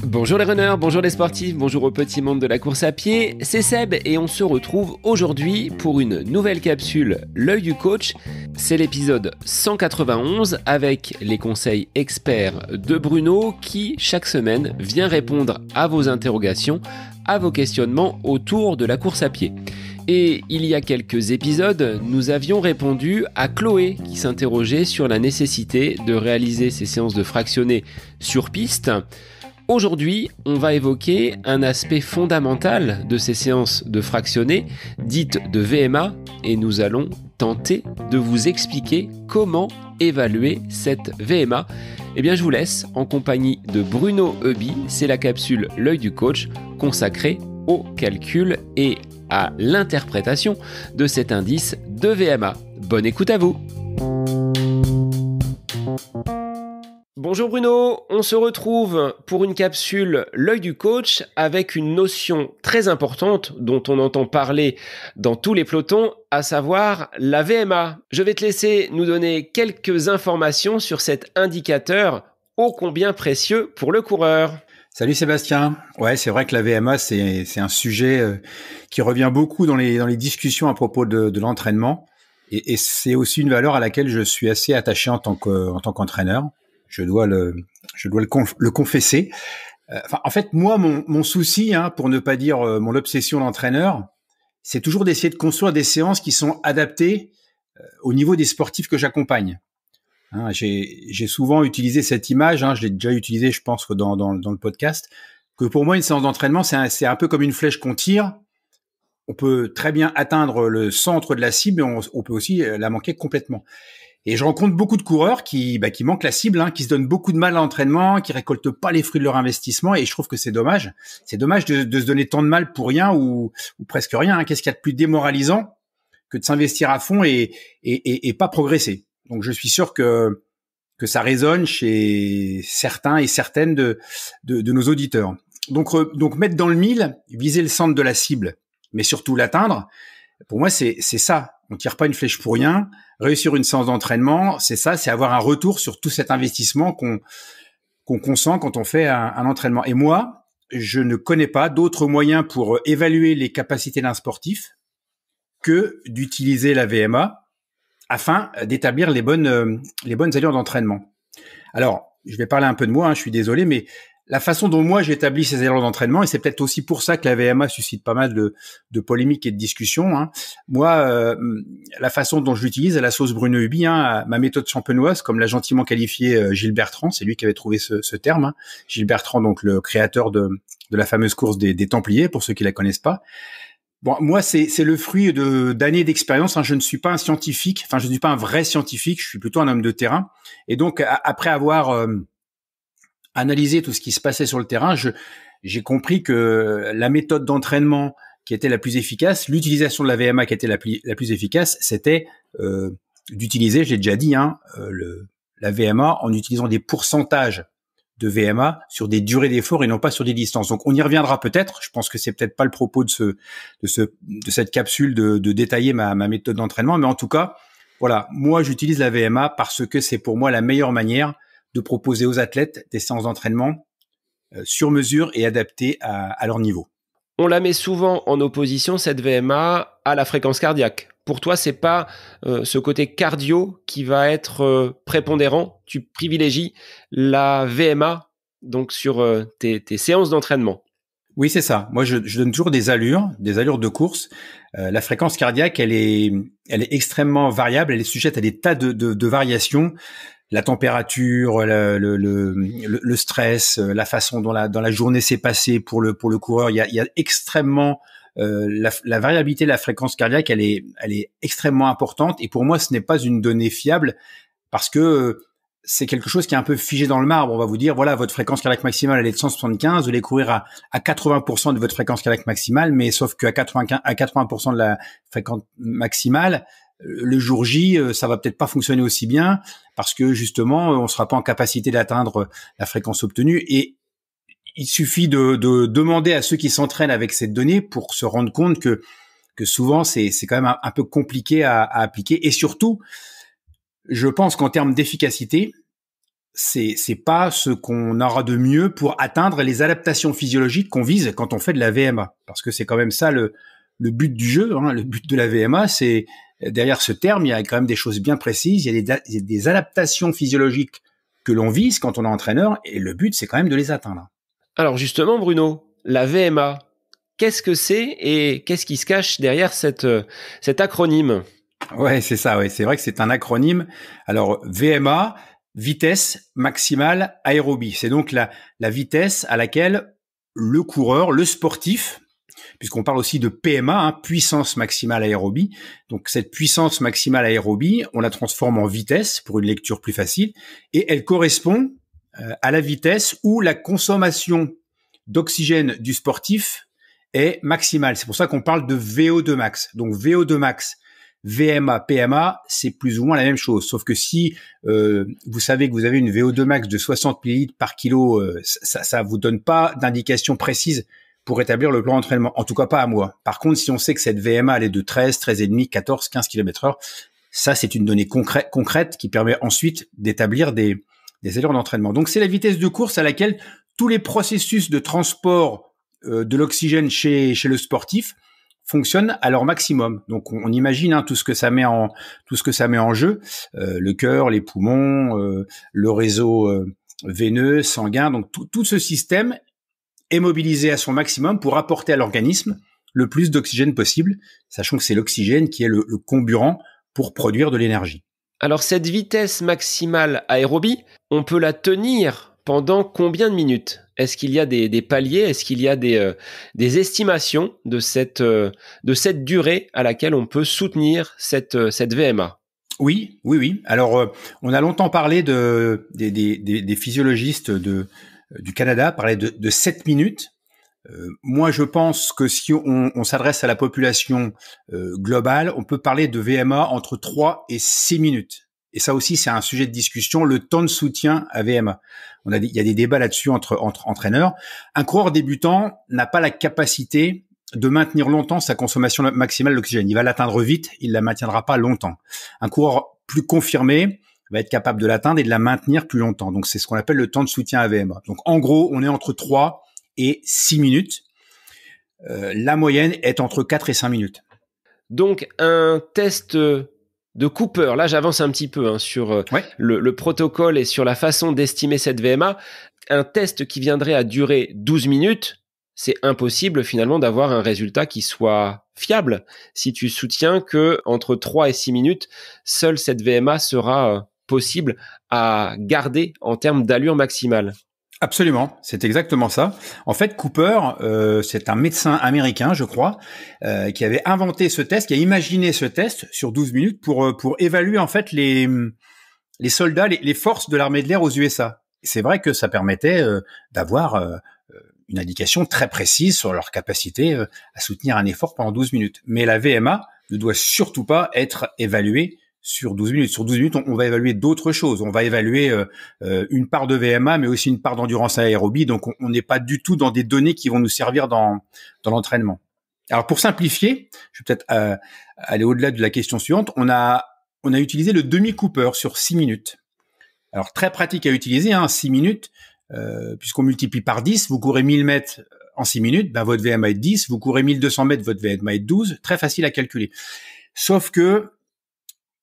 Bonjour les runners, bonjour les sportifs, bonjour au petit monde de la course à pied, c'est Seb et on se retrouve aujourd'hui pour une nouvelle capsule L'œil du coach. C'est l'épisode 191 avec les conseils experts de Bruno qui, chaque semaine, vient répondre à vos interrogations, à vos questionnements autour de la course à pied. Et il y a quelques épisodes, nous avions répondu à Chloé qui s'interrogeait sur la nécessité de réaliser ces séances de fractionnés sur piste. Aujourd'hui, on va évoquer un aspect fondamental de ces séances de fractionnés, dites de VMA, et nous allons tenter de vous expliquer comment évaluer cette VMA. Eh bien, je vous laisse en compagnie de Bruno Heuby, c'est la capsule L'œil du coach consacrée au calcul et à l'interprétation de cet indice de VMA. Bonne écoute à vous! Bonjour Bruno, on se retrouve pour une capsule L'œil du coach avec une notion très importante dont on entend parler dans tous les pelotons, à savoir la VMA. Je vais te laisser nous donner quelques informations sur cet indicateur ô combien précieux pour le coureur. Salut Sébastien. Ouais, c'est vrai que la VMA, c'est un sujet qui revient beaucoup dans les discussions à propos de l'entraînement. Et c'est aussi une valeur à laquelle je suis assez attaché en tant qu'entraîneur. Je dois le confesser. En fait, moi, mon souci, pour ne pas dire mon obsession d'entraîneur, c'est toujours d'essayer de construire des séances qui sont adaptées au niveau des sportifs que j'accompagne. J'ai souvent utilisé cette image, je l'ai déjà utilisée, je pense, dans le podcast, que pour moi, une séance d'entraînement, c'est un peu comme une flèche qu'on tire. On peut très bien atteindre le centre de la cible, mais on peut aussi la manquer complètement. Et je rencontre beaucoup de coureurs qui manquent la cible, qui se donnent beaucoup de mal à l'entraînement, qui récoltent pas les fruits de leur investissement, et je trouve que c'est dommage. C'est dommage de se donner tant de mal pour rien ou presque rien. Qu'est-ce qu'il y a de plus démoralisant que de s'investir à fond et pas progresser? Donc je suis sûr que ça résonne chez certains et certaines de nos auditeurs. Donc mettre dans le mille, viser le centre de la cible, mais surtout l'atteindre. Pour moi, c'est ça. On tire pas une flèche pour rien. Réussir une séance d'entraînement, c'est ça, c'est avoir un retour sur tout cet investissement qu'on consent quand on fait un entraînement. Et moi, je ne connais pas d'autres moyens pour évaluer les capacités d'un sportif que d'utiliser la VMA afin d'établir les bonnes allures d'entraînement. Alors, je vais parler un peu de moi, je suis désolé, mais la façon dont moi j'établis ces allures d'entraînement, et c'est peut-être aussi pour ça que la VMA suscite pas mal de polémiques et de discussions. Moi, la façon dont je l'utilise à la sauce Bruno Heuby, ma méthode champenoise, comme l'a gentiment qualifié Gilles Bertrand, c'est lui qui avait trouvé ce terme. Gilles Bertrand, donc le créateur de la fameuse course des Templiers, pour ceux qui la connaissent pas. Bon, moi, c'est le fruit d'années d'expérience. Je ne suis pas un scientifique, je ne suis pas un vrai scientifique, je suis plutôt un homme de terrain. Et donc, après avoir analysé tout ce qui se passait sur le terrain, j'ai compris que la méthode d'entraînement qui était la plus efficace, l'utilisation de la VMA qui était la plus efficace, c'était d'utiliser, j'ai déjà dit, la VMA en utilisant des pourcentages de VMA sur des durées d'effort et non pas sur des distances. Donc on y reviendra peut-être. Je pense que c'est peut-être pas le propos de cette capsule de détailler ma méthode d'entraînement, mais en tout cas, voilà, moi j'utilise la VMA parce que c'est pour moi la meilleure manière de proposer aux athlètes des séances d'entraînement sur mesure et adaptées à leur niveau. On la met souvent en opposition, cette VMA, à la fréquence cardiaque. Pour toi, c'est pas ce côté cardio qui va être prépondérant. Tu privilégies la VMA donc sur tes séances d'entraînement. Oui, c'est ça. Moi, je donne toujours des allures de course. La fréquence cardiaque, elle est extrêmement variable. Elle est sujette à des tas de variations. La température, le stress, la façon dont la journée s'est passée pour le coureur. Il y a extrêmement la variabilité de la fréquence cardiaque, elle est extrêmement importante. Et pour moi, ce n'est pas une donnée fiable parce que c'est quelque chose qui est un peu figé dans le marbre. On va vous dire, voilà, votre fréquence cardiaque maximale, elle est de 175. Vous allez courir à 80% de votre fréquence cardiaque maximale, mais sauf qu'à 80% de la fréquence maximale, le jour J, ça va peut-être pas fonctionner aussi bien parce que justement, on sera pas en capacité d'atteindre la fréquence obtenue. Et il suffit de demander à ceux qui s'entraînent avec cette donnée pour se rendre compte que souvent c'est quand même un peu compliqué à appliquer. Et surtout, je pense qu'en termes d'efficacité, c'est pas ce qu'on aura de mieux pour atteindre les adaptations physiologiques qu'on vise quand on fait de la VMA. Parce que c'est quand même ça le but du jeu, hein. Le but de la VMA, c'est derrière ce terme, il y a quand même des choses bien précises. Il y a des adaptations physiologiques que l'on vise quand on est entraîneur, et le but, c'est quand même de les atteindre. Alors justement, Bruno, la VMA, qu'est-ce que c'est et qu'est-ce qui se cache derrière cet acronyme? Ouais, c'est ça. Ouais, c'est vrai que c'est un acronyme. Alors VMA, vitesse maximale aérobie. C'est donc la vitesse à laquelle le coureur, le sportif, puisqu'on parle aussi de PMA, hein, puissance maximale aérobie. Donc cette puissance maximale aérobie, on la transforme en vitesse pour une lecture plus facile, et elle correspond à la vitesse où la consommation d'oxygène du sportif est maximale. C'est pour ça qu'on parle de VO2 max. Donc VO2 max, VMA, PMA, c'est plus ou moins la même chose. Sauf que si vous savez que vous avez une VO2 max de 60 millilitres par kilo, ça vous donne pas d'indication précise pour établir le plan d'entraînement. En tout cas, pas à moi. Par contre, si on sait que cette VMA, elle est de 13, 13,5, 14, 15 km/h, ça, c'est une donnée concrète qui permet ensuite d'établir des allures d'entraînement. Donc, c'est la vitesse de course à laquelle tous les processus de transport de l'oxygène chez le sportif fonctionnent à leur maximum. Donc, on imagine tout ce que ça met en jeu, le cœur, les poumons, le réseau veineux, sanguin. Donc, tout ce système est mobilisé à son maximum pour apporter à l'organisme le plus d'oxygène possible, sachant que c'est l'oxygène qui est le comburant pour produire de l'énergie. Alors cette vitesse maximale aérobie, on peut la tenir pendant combien de minutes? Est-ce qu'il y a des paliers? Est-ce qu'il y a des estimations de cette durée à laquelle on peut soutenir cette VMA? Oui. Alors, on a longtemps parlé des physiologistes du Canada, parlaient de 7 minutes. Moi, je pense que si on s'adresse à la population globale, on peut parler de VMA entre 3 et 6 minutes. Et ça aussi, c'est un sujet de discussion, le temps de soutien à VMA. Il y a des débats là-dessus entre entraîneurs. Un coureur débutant n'a pas la capacité de maintenir longtemps sa consommation maximale d'oxygène. Il va l'atteindre vite, il la maintiendra pas longtemps. Un coureur plus confirmé va être capable de l'atteindre et de la maintenir plus longtemps. Donc, c'est ce qu'on appelle le temps de soutien à VMA. Donc, en gros, on est entre 3 et 6 minutes. La moyenne est entre 4 et 5 minutes. Donc, un test de Cooper, là j'avance un petit peu sur le protocole et sur la façon d'estimer cette VMA. Un test qui viendrait à durer 12 minutes, c'est impossible finalement d'avoir un résultat qui soit fiable. Si tu soutiens que entre 3 et 6 minutes, seule cette VMA sera possible à garder en termes d'allure maximale. Absolument, c'est exactement ça. En fait, Cooper, c'est un médecin américain, je crois, qui avait inventé ce test, qui a imaginé ce test sur 12 minutes pour évaluer en fait les soldats, les forces de l'armée de l'air aux USA. Et c'est vrai que ça permettait d'avoir une indication très précise sur leur capacité à soutenir un effort pendant 12 minutes. Mais la VMA ne doit surtout pas être évaluée sur 12 minutes. Sur 12 minutes, on va évaluer d'autres choses. On va évaluer une part de VMA, mais aussi une part d'endurance aérobie. Donc, on n'est pas du tout dans des données qui vont nous servir dans l'entraînement. Alors, pour simplifier, je vais peut-être aller au-delà de la question suivante. On a utilisé le demi-Cooper sur 6 minutes. Alors, très pratique à utiliser, 6 minutes, puisqu'on multiplie par 10. Vous courez 1000 mètres en 6 minutes, votre VMA est 10. Vous courez 1200 mètres, votre VMA est 12. Très facile à calculer. Sauf que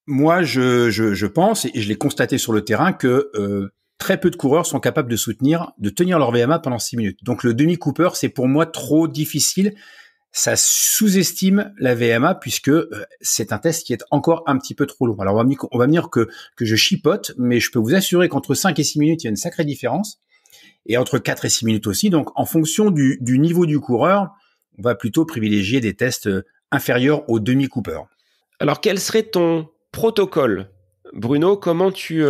moi, je pense, et je l'ai constaté sur le terrain, que très peu de coureurs sont capables de tenir leur VMA pendant 6 minutes. Donc, le demi-Cooper, c'est pour moi trop difficile. Ça sous-estime la VMA puisque c'est un test qui est encore un petit peu trop long. Alors, on va me dire que je chipote, mais je peux vous assurer qu'entre 5 et 6 minutes, il y a une sacrée différence. Et entre 4 et 6 minutes aussi. Donc, en fonction du niveau du coureur, on va plutôt privilégier des tests inférieurs au demi-Cooper. Alors, quel serait ton protocole, Bruno? Comment tu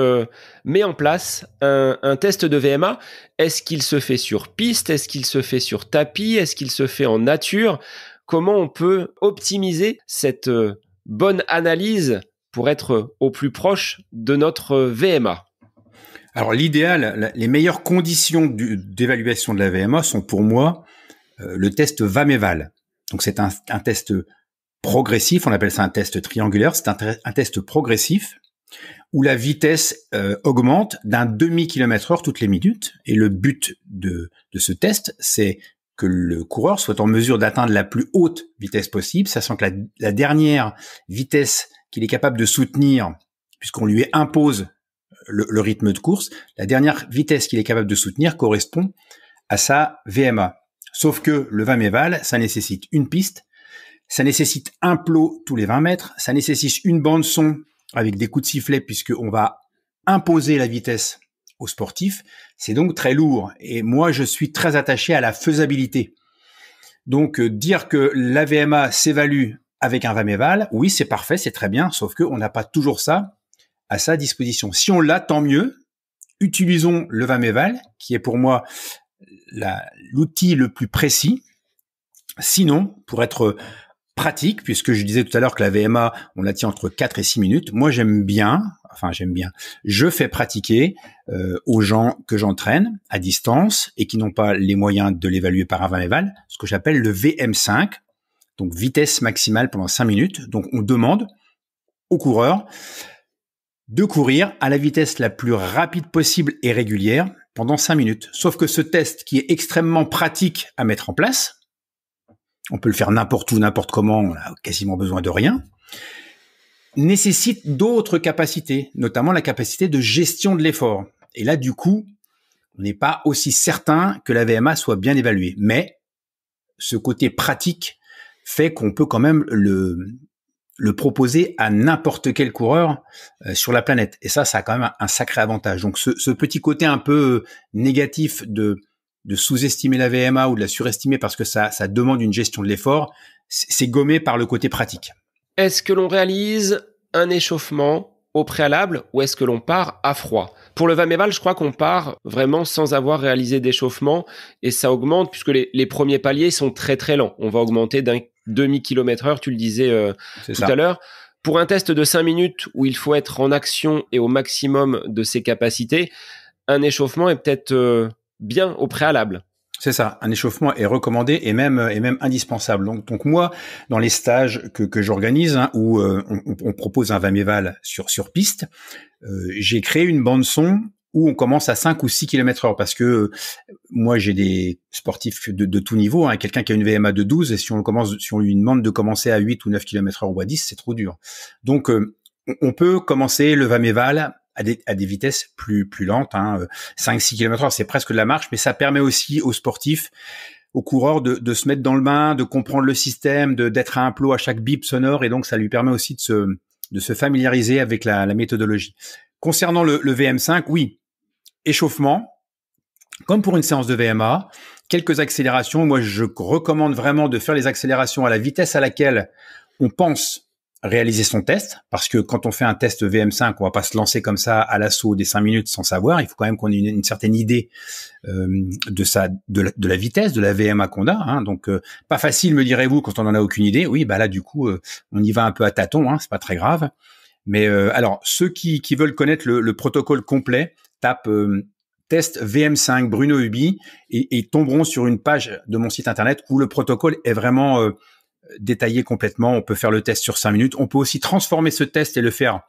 mets en place un test de VMA? Est-ce qu'il se fait sur piste? Est-ce qu'il se fait sur tapis? Est-ce qu'il se fait en nature? Comment on peut optimiser cette bonne analyse pour être au plus proche de notre VMA? Alors l'idéal, les meilleures conditions d'évaluation de la VMA sont pour moi le test VAM-EVAL. Donc c'est un test progressif, on appelle ça un test triangulaire, c'est un test progressif où la vitesse augmente d'un demi-kilomètre-heure toutes les minutes. Et le but de ce test, c'est que le coureur soit en mesure d'atteindre la plus haute vitesse possible, sachant que la dernière vitesse qu'il est capable de soutenir, puisqu'on lui impose le rythme de course, la dernière vitesse qu'il est capable de soutenir correspond à sa VMA. Sauf que le VAM Eval, ça nécessite une piste, ça nécessite un plot tous les 20 mètres, ça nécessite une bande son avec des coups de sifflet puisqu'on va imposer la vitesse aux sportifs. C'est donc très lourd. Et moi, je suis très attaché à la faisabilité. Donc, dire que la VMA s'évalue avec un VAM Eval, oui, c'est parfait, c'est très bien, sauf qu'on n'a pas toujours ça à sa disposition. Si on l'a, tant mieux. Utilisons le VAM Eval, qui est pour moi l'outil le plus précis. Sinon, pour être pratique, puisque je disais tout à l'heure que la VMA, on la tient entre 4 et 6 minutes. Moi, je fais pratiquer aux gens que j'entraîne à distance et qui n'ont pas les moyens de l'évaluer par un VAM Eval, ce que j'appelle le VM5, donc vitesse maximale pendant 5 minutes. Donc, on demande aux coureurs de courir à la vitesse la plus rapide possible et régulière pendant 5 minutes. Sauf que ce test, qui est extrêmement pratique à mettre en place, on peut le faire n'importe où, n'importe comment, on a quasiment besoin de rien, nécessite d'autres capacités, notamment la capacité de gestion de l'effort. Et là, du coup, on n'est pas aussi certain que la VMA soit bien évaluée. Mais ce côté pratique fait qu'on peut quand même le proposer à n'importe quel coureur sur la planète. Et ça a quand même un sacré avantage. Donc ce petit côté un peu négatif de sous-estimer la VMA ou de la surestimer parce que ça demande une gestion de l'effort, c'est gommé par le côté pratique. Est-ce que l'on réalise un échauffement au préalable ou est-ce que l'on part à froid ? Pour le VAM Eval, je crois qu'on part vraiment sans avoir réalisé d'échauffement et ça augmente puisque les premiers paliers sont très très lents. On va augmenter d'un demi-kilomètre-heure, tu le disais tout à l'heure. Pour un test de 5 minutes où il faut être en action et au maximum de ses capacités, un échauffement est peut-être bien au préalable. C'est ça, un échauffement est recommandé et même indispensable. Donc moi, dans les stages que j'organise, où on propose un VAM Eval sur piste, j'ai créé une bande son où on commence à 5 ou 6 km/h parce que moi j'ai des sportifs de tout niveau, quelqu'un qui a une VMA de 12 et si on lui demande de commencer à 8 ou 9 km/h ou à 10, c'est trop dur. Donc on peut commencer le VAM Eval à des vitesses plus lentes, 5-6 km/h, c'est presque de la marche, mais ça permet aussi aux sportifs, aux coureurs de se mettre dans le bain, de comprendre le système, d'être à un plot à chaque bip sonore, et donc ça lui permet aussi de se familiariser avec la méthodologie. Concernant le VM5, oui, échauffement, comme pour une séance de VMA, quelques accélérations. Moi, je recommande vraiment de faire les accélérations à la vitesse à laquelle on pense réaliser son test, parce que quand on fait un test VM5, on va pas se lancer comme ça à l'assaut des 5 minutes sans savoir. Il faut quand même qu'on ait une certaine idée de la vitesse, de la VMA qu'on a. Donc, pas facile, me direz-vous, quand on en a aucune idée. Oui, bah là, du coup, on y va un peu à tâtons. C'est pas très grave. Mais alors, ceux qui veulent connaître le protocole complet, tapent test VM5 Bruno Hubi et tomberont sur une page de mon site internet où le protocole est vraiment détaillé complètement. On peut faire le test sur 5 minutes. On peut aussi transformer ce test et le faire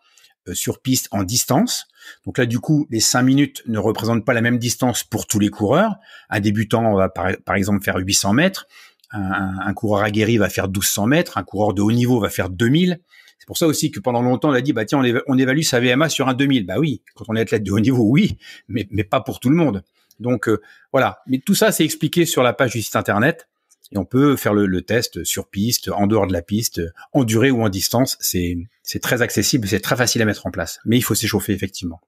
sur piste en distance. Donc là, du coup, les 5 minutes ne représentent pas la même distance pour tous les coureurs. Un débutant va par exemple faire 800 mètres. Un coureur aguerri va faire 1200 mètres. Un coureur de haut niveau va faire 2000. C'est pour ça aussi que pendant longtemps, on a dit, tiens, on évalue sa VMA sur un 2000. Bah oui, quand on est athlète de haut niveau, oui, mais pas pour tout le monde. Donc voilà. Mais tout ça, c'est expliqué sur la page du site internet. Et on peut faire le test sur piste, en dehors de la piste, en durée ou en distance. C'est très accessible, c'est très facile à mettre en place. Mais il faut s'échauffer, effectivement.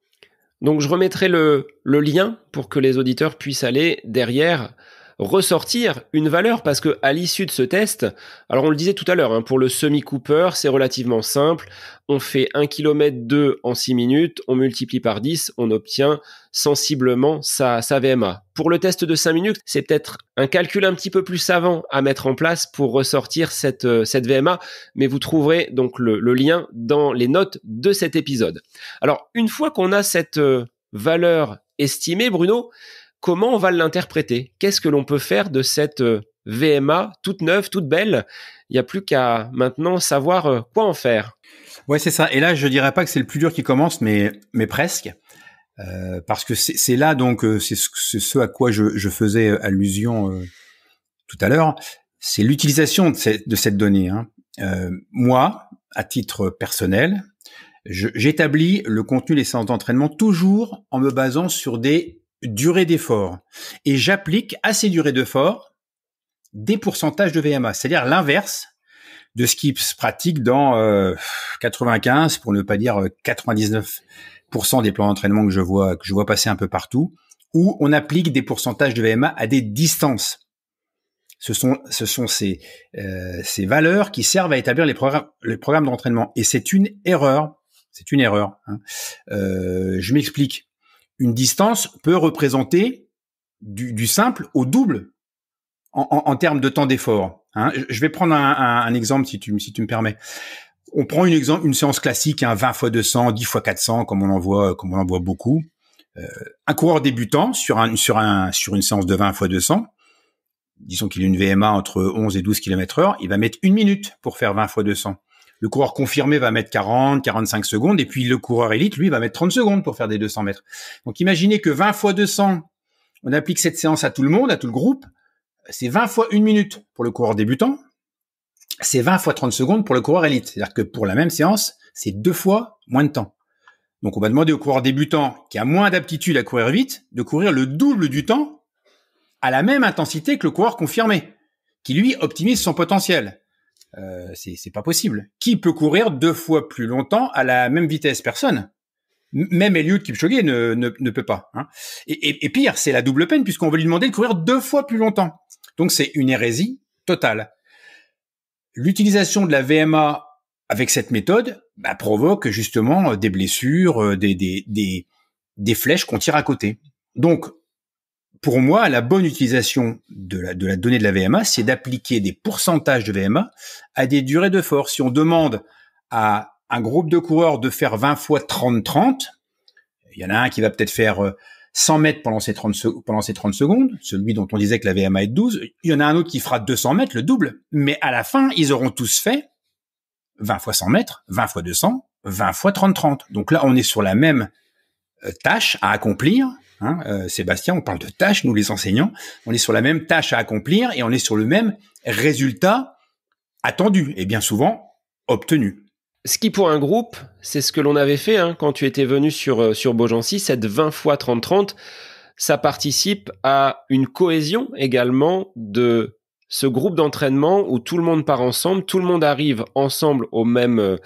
Donc, je remettrai le lien pour que les auditeurs puissent aller derrière ressortir une valeur parce que à l'issue de ce test, alors on le disait tout à l'heure, pour le semi-cooper, c'est relativement simple. On fait 1,2 km en 6 minutes, on multiplie par 10, on obtient sensiblement sa VMA. Pour le test de 5 minutes, c'est peut-être un calcul un petit peu plus savant à mettre en place pour ressortir cette VMA, mais vous trouverez donc le lien dans les notes de cet épisode. Alors, une fois qu'on a cette valeur estimée, Bruno, comment on va l'interpréter ? Qu'est-ce que l'on peut faire de cette VMA, toute neuve, toute belle. Il n'y a plus qu'à maintenant savoir quoi en faire. Ouais, c'est ça. Et là, je dirais pas que c'est le plus dur qui commence, mais presque. Parce que c'est là, donc, c'est ce à quoi je faisais allusion tout à l'heure. C'est l'utilisation de cette donnée. Hein. Moi, à titre personnel, j'établis le contenu des séances d'entraînement toujours en me basant sur des durées d'effort. Et j'applique à ces durées d'effort des pourcentages de VMA, c'est-à-dire l'inverse de ce qui se pratique dans 95, pour ne pas dire 99% des plans d'entraînement que je vois passer un peu partout, où on applique des pourcentages de VMA à des distances. Ce sont ces valeurs qui servent à établir les programmes d'entraînement. Et c'est une erreur. Hein. Je m'explique. Une distance peut représenter du simple au double en termes de temps d'effort. Hein. Je vais prendre un exemple si tu me permets. On prend une séance classique, 20 x 200, 10 x 400, comme on en voit beaucoup. Un coureur débutant sur une séance de 20 x 200, disons qu'il a une VMA entre 11 et 12 km/h, il va mettre 1 minute pour faire 20 x 200. Le coureur confirmé va mettre 40, 45 secondes, et puis le coureur élite, lui, va mettre 30 secondes pour faire des 200 mètres. Donc imaginez que 20 x 200, on applique cette séance à tout le monde, à tout le groupe, c'est 20 fois 1 minute pour le coureur débutant, c'est 20 fois 30 secondes pour le coureur élite. C'est-à-dire que pour la même séance, c'est 2 fois moins de temps. Donc on va demander au coureur débutant, qui a moins d'aptitude à courir vite, de courir le double du temps à la même intensité que le coureur confirmé, qui lui optimise son potentiel. C'est pas possible. Qui peut courir 2 fois plus longtemps à la même vitesse? Personne. Même Eliud Kipchoge ne peut pas. Hein. Et pire, c'est la double peine, puisqu'on va lui demander de courir 2 fois plus longtemps. Donc c'est une hérésie totale. L'utilisation de la VMA avec cette méthode provoque justement des blessures, des flèches qu'on tire à côté. Donc, pour moi, la bonne utilisation de la donnée de la VMA, c'est d'appliquer des pourcentages de VMA à des durées de force. Si on demande à un groupe de coureurs de faire 20 fois 30-30, il y en a un qui va peut-être faire 100 mètres pendant ces 30 secondes, celui dont on disait que la VMA est de 12, il y en a un autre qui fera 200 mètres, le double. Mais à la fin, ils auront tous fait 20 fois 100 mètres, 20 fois 200, 20 fois 30-30. Donc là, on est sur la même tâche à accomplir. Hein, Sébastien, on parle de tâches, nous les enseignants. On est sur la même tâche à accomplir et on est sur le même résultat attendu et bien souvent obtenu. Ce qui, pour un groupe, c'est ce que l'on avait fait quand tu étais venu sur Beaugency, cette 20 fois 30-30, ça participe à une cohésion également de ce groupe d'entraînement où tout le monde part ensemble, tout le monde arrive ensemble au même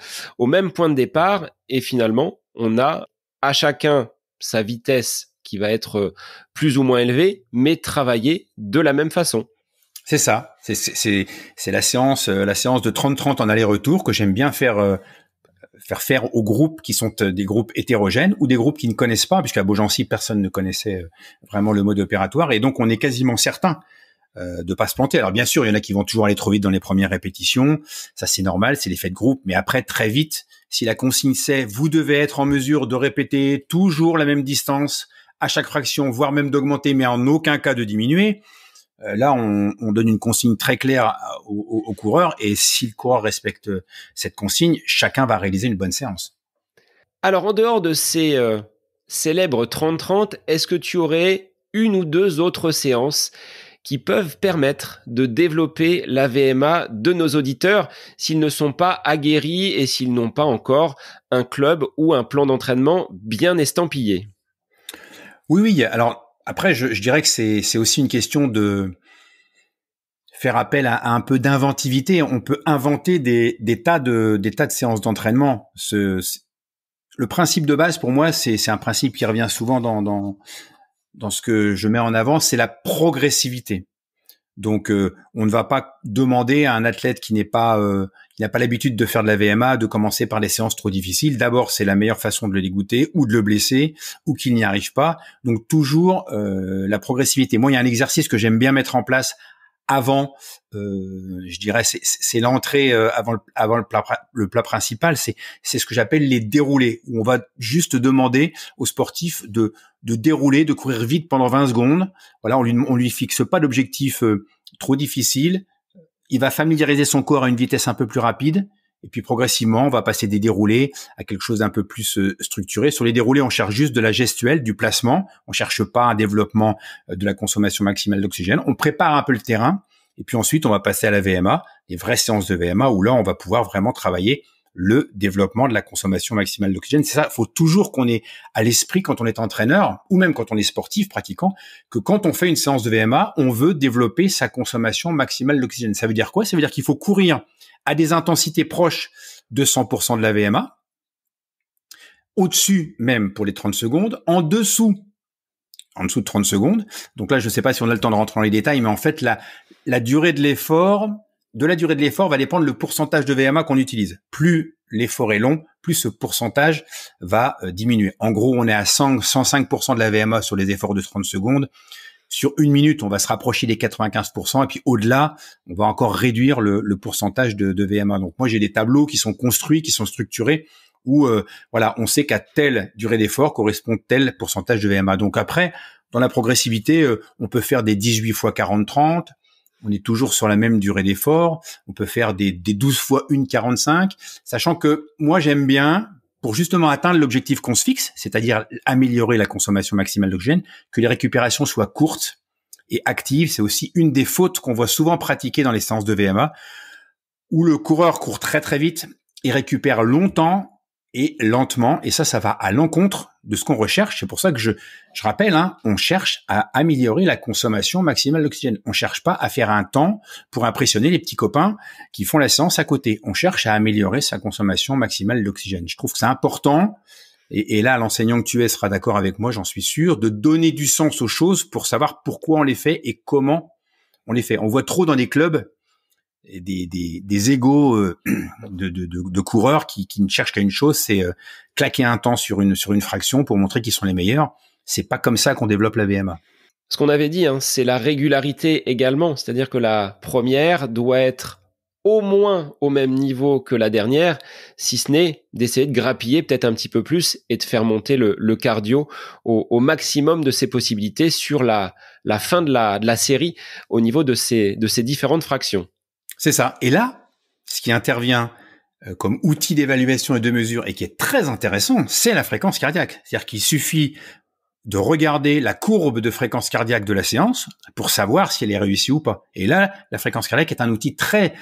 point de départ et finalement, on a à chacun sa vitesse qui va être plus ou moins élevée, mais travaillée de la même façon. C'est ça, c'est la séance de 30-30 en aller-retour que j'aime bien faire aux groupes qui sont des groupes hétérogènes ou des groupes qui ne connaissent pas, puisqu'à Beaugency, personne ne connaissait vraiment le mode opératoire, et donc on est quasiment certain de pas se planter. Alors bien sûr, il y en a qui vont toujours aller trop vite dans les premières répétitions, ça c'est normal, c'est l'effet de groupe, mais après, très vite, si la consigne c'est « vous devez être en mesure de répéter toujours la même distance à chaque fraction, voire même d'augmenter, mais en aucun cas de diminuer », là, on donne une consigne très claire au coureur, et si le coureur respecte cette consigne, chacun va réaliser une bonne séance. Alors, en dehors de ces célèbres 30-30, est-ce que tu aurais une ou deux autres séances qui peuvent permettre de développer la VMA de nos auditeurs s'ils ne sont pas aguerris et s'ils n'ont pas encore un club ou un plan d'entraînement bien estampillé? Oui. Alors, après, je dirais que c'est aussi une question de faire appel à un peu d'inventivité. On peut inventer des tas de séances d'entraînement. Le principe de base, pour moi, c'est un principe qui revient souvent dans ce que je mets en avant, c'est la progressivité. Donc, on ne va pas demander à un athlète qui n'a pas l'habitude de faire de la VMA de commencer par des séances trop difficiles. D'abord, c'est la meilleure façon de le dégoûter ou de le blesser ou qu'il n'y arrive pas. Donc, toujours la progressivité. Moi, il y a un exercice que j'aime bien mettre en place avant, je dirais, c'est l'entrée avant le plat principal. C'est ce que j'appelle les déroulés, où on va juste demander aux sportifs de dérouler, de courir vite pendant 20 secondes. Voilà, on lui fixe pas d'objectif trop difficile. Il va familiariser son corps à une vitesse un peu plus rapide. Et puis progressivement, on va passer des déroulés à quelque chose d'un peu plus structuré. Sur les déroulés, on cherche juste de la gestuelle, du placement. On cherche pas un développement de la consommation maximale d'oxygène. On prépare un peu le terrain. Et puis ensuite, on va passer à la VMA, les vraies séances de VMA, où là, on va pouvoir vraiment travailler le développement de la consommation maximale d'oxygène. C'est ça, il faut toujours qu'on ait à l'esprit quand on est entraîneur, ou même quand on est sportif, pratiquant, que quand on fait une séance de VMA, on veut développer sa consommation maximale d'oxygène. Ça veut dire quoi? Ça veut dire qu'il faut courir à des intensités proches de 100% de la VMA, au-dessus même pour les 30 secondes, en dessous de 30 secondes. Donc là, je ne sais pas si on a le temps de rentrer dans les détails, mais en fait, la durée de l'effort, va dépendre le pourcentage de VMA qu'on utilise. Plus l'effort est long, plus ce pourcentage va diminuer. En gros, on est à 105% de la VMA sur les efforts de 30 secondes. Sur une minute, on va se rapprocher des 95%, et puis au-delà, on va encore réduire le pourcentage de VMA. Donc moi, j'ai des tableaux qui sont construits, qui sont structurés, où voilà, on sait qu'à telle durée d'effort correspond tel pourcentage de VMA. Donc après, dans la progressivité, on peut faire des 18 fois 40-30, on est toujours sur la même durée d'effort, on peut faire des 12 fois 1,45, sachant que moi, j'aime bien, pour justement atteindre l'objectif qu'on se fixe, c'est-à-dire améliorer la consommation maximale d'oxygène, que les récupérations soient courtes et actives. C'est aussi une des fautes qu'on voit souvent pratiquer dans les séances de VMA, où le coureur court très très vite et récupère longtemps et lentement, et ça va à l'encontre de ce qu'on recherche. C'est pour ça que je rappelle, on cherche à améliorer la consommation maximale d'oxygène. On cherche pas à faire un temps pour impressionner les petits copains qui font la séance à côté. On cherche à améliorer sa consommation maximale d'oxygène. Je trouve que c'est important, et là, l'enseignant que tu es sera d'accord avec moi, j'en suis sûr, de donner du sens aux choses pour savoir pourquoi on les fait et comment on les fait. On voit trop dans des clubs des égos de coureurs qui ne cherchent qu'à une chose, c'est claquer un temps sur une fraction pour montrer qu'ils sont les meilleurs. C'est pas comme ça qu'on développe la VMA. Ce qu'on avait dit, c'est la régularité également, c'est-à-dire que la première doit être au moins au même niveau que la dernière, si ce n'est d'essayer de grappiller peut-être un petit peu plus et de faire monter le cardio au maximum de ses possibilités sur la fin de la série au niveau de ces différentes fractions. C'est ça. Et là, ce qui intervient comme outil d'évaluation et de mesure et qui est très intéressant, c'est la fréquence cardiaque. C'est-à-dire qu'il suffit de regarder la courbe de fréquence cardiaque de la séance pour savoir si elle est réussie ou pas. Et là, la fréquence cardiaque est un outil très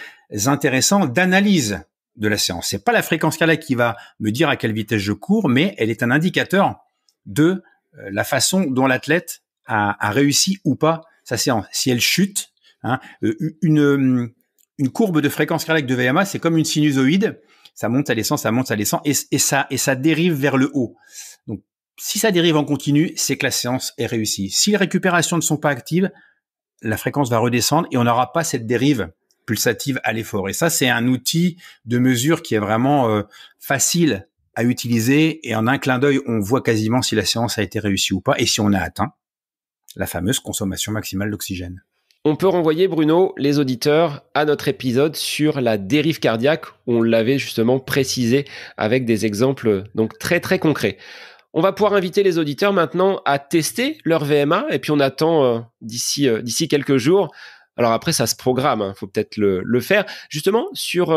intéressant d'analyse de la séance. C'est pas la fréquence cardiaque qui va me dire à quelle vitesse je cours, mais elle est un indicateur de la façon dont l'athlète a réussi ou pas sa séance. Si elle chute, une courbe de fréquence cardiaque de VMA, c'est comme une sinusoïde. Ça monte, ça descend, ça monte, ça descend, et ça dérive vers le haut. Donc, si ça dérive en continu, c'est que la séance est réussie. Si les récupérations ne sont pas actives, la fréquence va redescendre et on n'aura pas cette dérive pulsative à l'effort. Et ça, c'est un outil de mesure qui est vraiment facile à utiliser, et en un clin d'œil, on voit quasiment si la séance a été réussie ou pas et si on a atteint la fameuse consommation maximale d'oxygène. On peut renvoyer, Bruno, les auditeurs à notre épisode sur la dérive cardiaque, où on l'avait justement précisé avec des exemples donc très très concrets. On va pouvoir inviter les auditeurs maintenant à tester leur VMA, et puis on attend d'ici quelques jours. Alors après, ça se programme, faut peut-être le faire. Justement, sur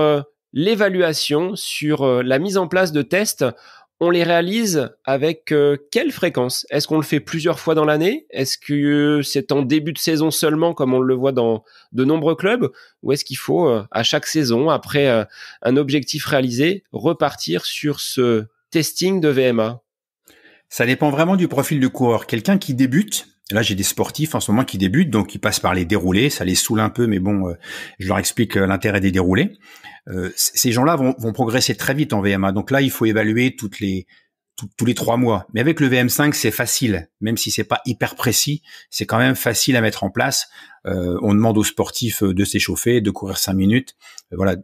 l'évaluation, sur la mise en place de tests, on les réalise avec quelle fréquence? Est-ce qu'on le fait plusieurs fois dans l'année? Est-ce que c'est en début de saison seulement, comme on le voit dans de nombreux clubs? Ou est-ce qu'il faut, à chaque saison, après un objectif réalisé, repartir sur ce testing de VMA? Ça dépend vraiment du profil de coureur. Quelqu'un qui débute, là j'ai des sportifs en ce moment qui débutent, donc ils passent par les déroulés, ça les saoule un peu, mais bon, je leur explique l'intérêt des déroulés. Ces gens-là vont progresser très vite en VMA. Donc là, il faut évaluer tous les 3 mois. Mais avec le VM5, c'est facile, même si c'est pas hyper précis, c'est quand même facile à mettre en place. On demande aux sportifs de s'échauffer, de courir 5 minutes. Voilà.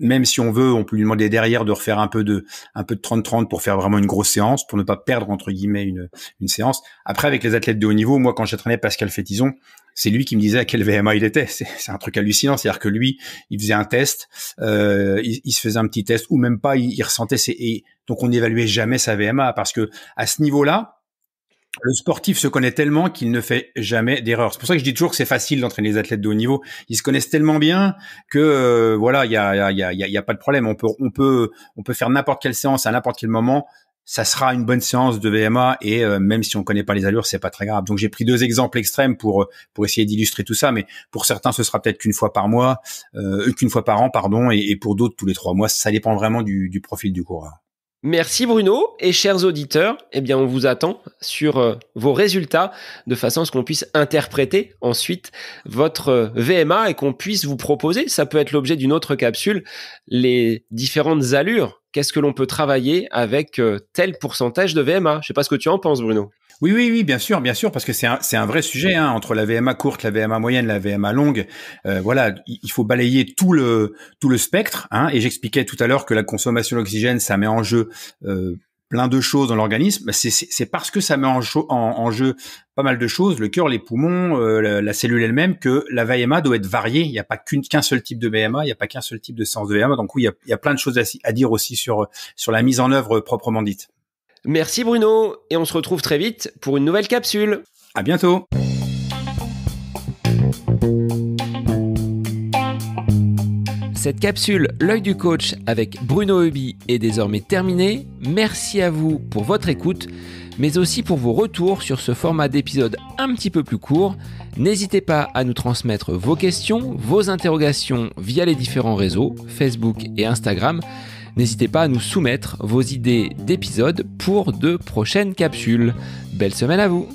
Même si on veut, on peut lui demander derrière de refaire un peu de 30-30 pour faire vraiment une grosse séance, pour ne pas perdre entre guillemets une séance. Après, avec les athlètes de haut niveau, moi quand j'entraînais Pascal Fétizon, c'est lui qui me disait à quel VMA il était. C'est un truc hallucinant, c'est-à-dire que lui, il faisait un test, il se faisait un petit test, ou même pas, il ressentait et donc on n'évaluait jamais sa VMA, parce que à ce niveau-là, Le sportif se connaît tellement qu'il ne fait jamais d'erreur. C'est pour ça que je dis toujours que c'est facile d'entraîner les athlètes de haut niveau. Ils se connaissent tellement bien que voilà, il y a pas de problème. On peut faire n'importe quelle séance à n'importe quel moment. Ça sera une bonne séance de VMA et même si on connaît pas les allures, c'est pas très grave. Donc j'ai pris 2 exemples extrêmes pour essayer d'illustrer tout ça, mais pour certains ce sera peut-être qu'une fois par mois, qu'une fois par an, pardon, et pour d'autres tous les 3 mois. Ça dépend vraiment du profil du coureur. Merci Bruno et chers auditeurs, eh bien on vous attend sur vos résultats de façon à ce qu'on puisse interpréter ensuite votre VMA et qu'on puisse vous proposer, ça peut être l'objet d'une autre capsule, les différentes allures. Qu'est-ce que l'on peut travailler avec tel pourcentage de VMA? Je sais pas ce que tu en penses Bruno. Oui, bien sûr, parce que c'est un vrai sujet entre la VMA courte, la VMA moyenne, la VMA longue. Voilà, il faut balayer tout le spectre. Et j'expliquais tout à l'heure que la consommation d'oxygène, ça met en jeu plein de choses dans l'organisme. C'est parce que ça met en jeu pas mal de choses, le cœur, les poumons, la cellule elle-même, que la VMA doit être variée. Il n'y a pas qu'un seul type de VMA, il n'y a pas qu'un seul type de séance de VMA. Donc oui, il y a plein de choses à dire aussi sur la mise en œuvre proprement dite. Merci Bruno, et on se retrouve très vite pour une nouvelle capsule. À bientôt. Cette capsule L'œil du coach avec Bruno Heuby est désormais terminée. Merci à vous pour votre écoute, mais aussi pour vos retours sur ce format d'épisode un petit peu plus court. N'hésitez pas à nous transmettre vos questions, vos interrogations via les différents réseaux, Facebook et Instagram. N'hésitez pas à nous soumettre vos idées d'épisodes pour de prochaines capsules. Belle semaine à vous!